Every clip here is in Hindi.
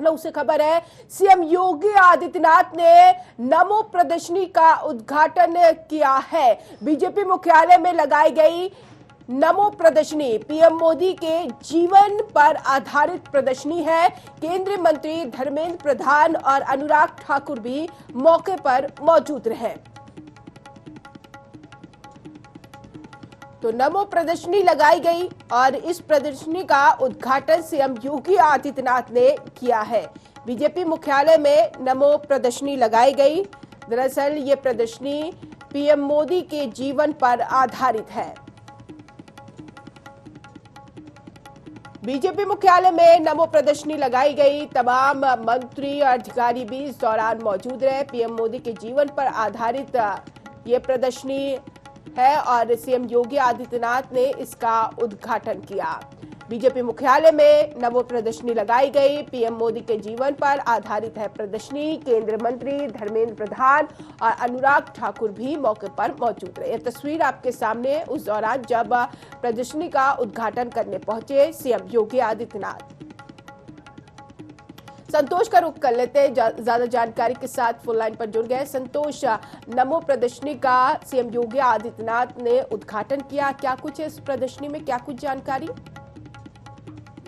लखनऊ से खबर है। सीएम योगी आदित्यनाथ ने नमो प्रदर्शनी का उद्घाटन किया है। बीजेपी मुख्यालय में लगाई गई नमो प्रदर्शनी पीएम मोदी के जीवन पर आधारित प्रदर्शनी है। केंद्रीय मंत्री धर्मेंद्र प्रधान और अनुराग ठाकुर भी मौके पर मौजूद रहे। तो नमो प्रदर्शनी लगाई गई और इस प्रदर्शनी का उद्घाटन सीएम योगी आदित्यनाथ ने किया है। बीजेपी मुख्यालय में नमो प्रदर्शनी लगाई गई। दरअसल ये प्रदर्शनी पीएम मोदी के जीवन पर आधारित है। बीजेपी मुख्यालय में नमो प्रदर्शनी लगाई गई। तमाम मंत्री और अधिकारी भी इस दौरान मौजूद रहे। पीएम मोदी के जीवन पर आधारित ये प्रदर्शनी है और सीएम योगी आदित्यनाथ ने इसका उद्घाटन किया। बीजेपी मुख्यालय में नमो प्रदर्शनी लगाई गई। पीएम मोदी के जीवन पर आधारित है प्रदर्शनी। केंद्रीय मंत्री धर्मेंद्र प्रधान और अनुराग ठाकुर भी मौके पर मौजूद रहे। तस्वीर आपके सामने उस दौरान जब प्रदर्शनी का उद्घाटन करने पहुंचे सीएम योगी आदित्यनाथ। संतोष का रुख कर लेते हैं, ज्यादा जानकारी के साथ फोन लाइन पर जुड़ गए। संतोष, नमो प्रदर्शनी का सीएम योगी आदित्यनाथ ने उद्घाटन किया, क्या कुछ है इस प्रदर्शनी में, क्या कुछ जानकारी?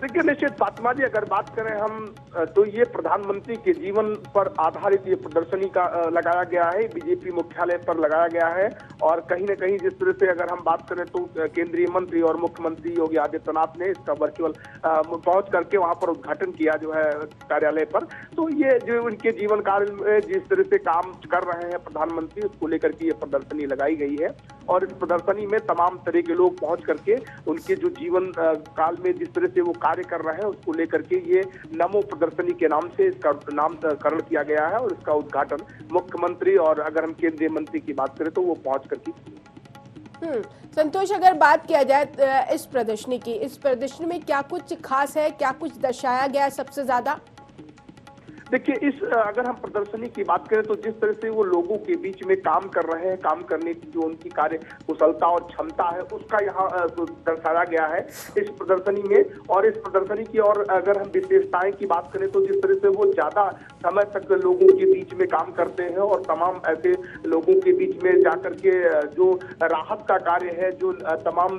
देखिए निश्चित फातिमा जी, अगर बात करें हम तो ये प्रधानमंत्री के जीवन पर आधारित ये प्रदर्शनी का लगाया गया है, बीजेपी मुख्यालय पर लगाया गया है। और कहीं न कहीं जिस तरह से अगर हम बात करें तो केंद्रीय मंत्री और मुख्यमंत्री योगी आदित्यनाथ ने इसका वर्चुअल पहुंच करके वहां पर उद्घाटन किया जो है कार्यालय पर। तो ये जो उनके जीवन काल में जिस तरह से काम कर रहे हैं प्रधानमंत्री, उसको लेकर के ये प्रदर्शनी लगाई गई है। और इस प्रदर्शनी में तमाम तरह के लोग पहुंच करके उनके जो जीवन काल में जिस तरह से वो कार्य कर रहे हैं उसको लेकर के ये नमो प्रदर्शनी के नाम से इसका नामकरण किया गया है। और इसका उद्घाटन मुख्यमंत्री और अगर हम केंद्रीय मंत्री की बात करें तो वो पहुंच करके। संतोष, अगर बात किया जाए इस प्रदर्शनी में क्या कुछ खास है, क्या कुछ दर्शाया गया है सबसे ज्यादा? देखिए इस अगर हम प्रदर्शनी की बात करें तो जिस तरह से वो लोगों के बीच में काम कर रहे हैं, काम करने की जो उनकी कार्य कुशलता और क्षमता है उसका यहाँ दर्शाया गया है इस प्रदर्शनी में। और इस प्रदर्शनी की और अगर हम विशेषताएं की बात करें तो जिस तरह से वो ज्यादा समय तक लोगों के बीच में काम करते हैं और तमाम ऐसे लोगों के बीच में जाकर के जो राहत का कार्य है, जो तमाम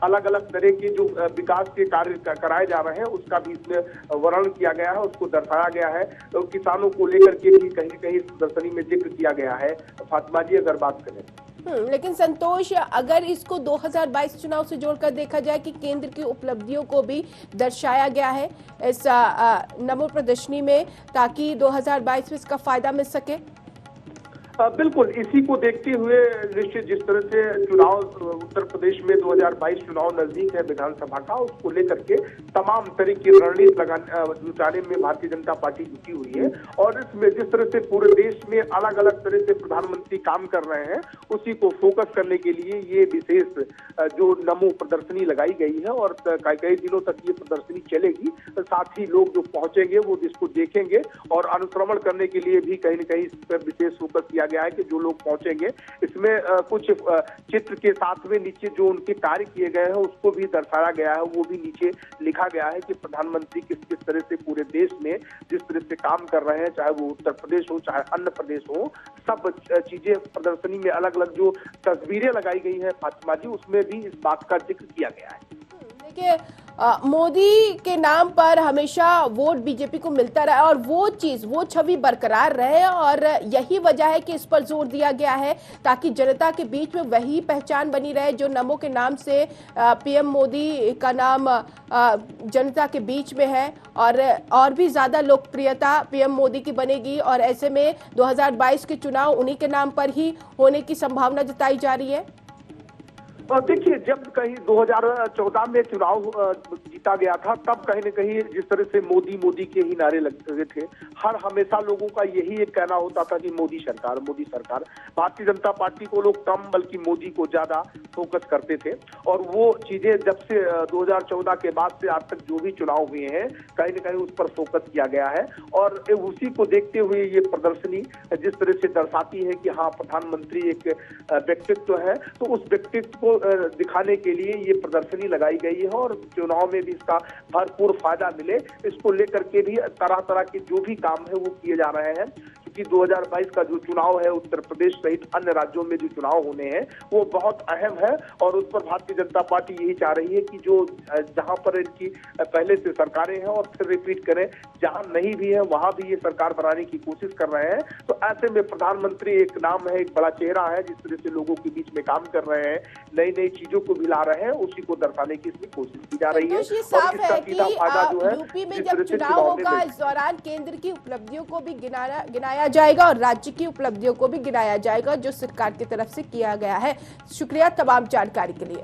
अलग अलग तरह के जो विकास के कार्य कराए जा रहे हैं उसका भी इसमें वर्णन किया गया है, उसको दर्शाया गया है। तो किसानों को लेकर के भी कहीं कहीं प्रदर्शनी में जिक्र किया गया है फातिमा जी, अगर बात करें। लेकिन संतोष, अगर इसको 2022 चुनाव से जोड़कर देखा जाए कि केंद्र की उपलब्धियों को भी दर्शाया गया है इस नमो प्रदर्शनी में, ताकि 2022 में इसका फायदा मिल सके। बिल्कुल, इसी को देखते हुए निश्चित जिस तरह से चुनाव उत्तर प्रदेश में 2022 चुनाव नजदीक है विधानसभा का, उसको लेकर के तमाम तरह की रणनीति जुटाने में भारतीय जनता पार्टी जुटी हुई है। और इसमें जिस तरह से पूरे देश में अलग अलग तरह से प्रधानमंत्री काम कर रहे हैं उसी को फोकस करने के लिए ये विशेष जो नमो प्रदर्शनी लगाई गई है। और कई दिनों तक ये प्रदर्शनी चलेगी। साथ ही लोग जो पहुंचेंगे वो इसको देखेंगे और अनुश्रवण करने के लिए भी कहीं न कहीं इस पर विशेष फोकस किया गया है कि जो लोग पहुंचेंगे इसमें कुछ चित्र के साथ में नीचे जो उनके कार्य किए गए हैं उसको भी दर्शाया गया है। वो भी नीचे लिखा गया है कि प्रधानमंत्री किस किस तरह से पूरे देश में जिस तरह से काम कर रहे हैं, चाहे वो उत्तर प्रदेश हो चाहे अन्य प्रदेश हो, सब चीजें प्रदर्शनी में अलग अलग जो तस्वीरें लगाई गई है फातिमा जी, उसमें भी इस बात का जिक्र किया गया है। देखिए, मोदी के नाम पर हमेशा वोट बीजेपी को मिलता रहा और वो छवि बरकरार रहे और यही वजह है कि इस पर जोर दिया गया है ताकि जनता के बीच में वही पहचान बनी रहे जो नमो के नाम से पीएम मोदी का नाम जनता के बीच में है। और भी ज्यादा लोकप्रियता पीएम मोदी की बनेगी और ऐसे में 2022 के चुनाव उन्हीं के नाम पर ही होने की संभावना जताई जा रही है। और देखिए, जब कहीं 2014 में चुनाव जीता गया था तब कहीं न कहीं जिस तरह से मोदी मोदी के ही नारे लगते थे, हर हमेशा लोगों का यही एक कहना होता था कि मोदी सरकार, मोदी सरकार। भारतीय जनता पार्टी को लोग कम बल्कि मोदी को ज्यादा फोकस करते थे। और वो चीजें जब से 2014 के बाद से आज तक जो भी चुनाव हुए हैं कहीं न कहीं उस पर फोकस किया गया है। और उसी को देखते हुए ये प्रदर्शनी जिस तरह से दर्शाती है कि हाँ प्रधानमंत्री एक व्यक्तित्व है, तो उस व्यक्तित्व को दिखाने के लिए ये प्रदर्शनी लगाई गई है और चुनाव में भी इसका भरपूर फायदा मिले, इसको लेकर के भी तरह तरह के जो भी काम है वो किए जा रहे हैं। क्योंकि 2022 का जो चुनाव है उत्तर प्रदेश सहित अन्य राज्यों में जो चुनाव होने हैं वो बहुत अहम है और उस पर भारतीय जनता पार्टी यही चाह रही है कि जो जहां पर इनकी पहले से सरकारें हैं और फिर रिपीट करें, जहां नहीं भी है वहां भी ये सरकार बनाने की कोशिश कर रहे हैं। तो ऐसे में प्रधानमंत्री एक नाम है, एक बड़ा चेहरा है, जिस तरह से लोगों के बीच में काम कर रहे हैं, नई नई चीजों को भी ला रहे हैं, उसी को दर्शाने की इसमें कोशिश की जा रही है। ये साफ है कि यूपी में जब चुनाव होगा में इस दौरान केंद्र की उपलब्धियों को भी गिनाया जाएगा और राज्य की उपलब्धियों को भी गिनाया जाएगा जो सरकार की तरफ से किया गया है। शुक्रिया तमाम जानकारी के लिए।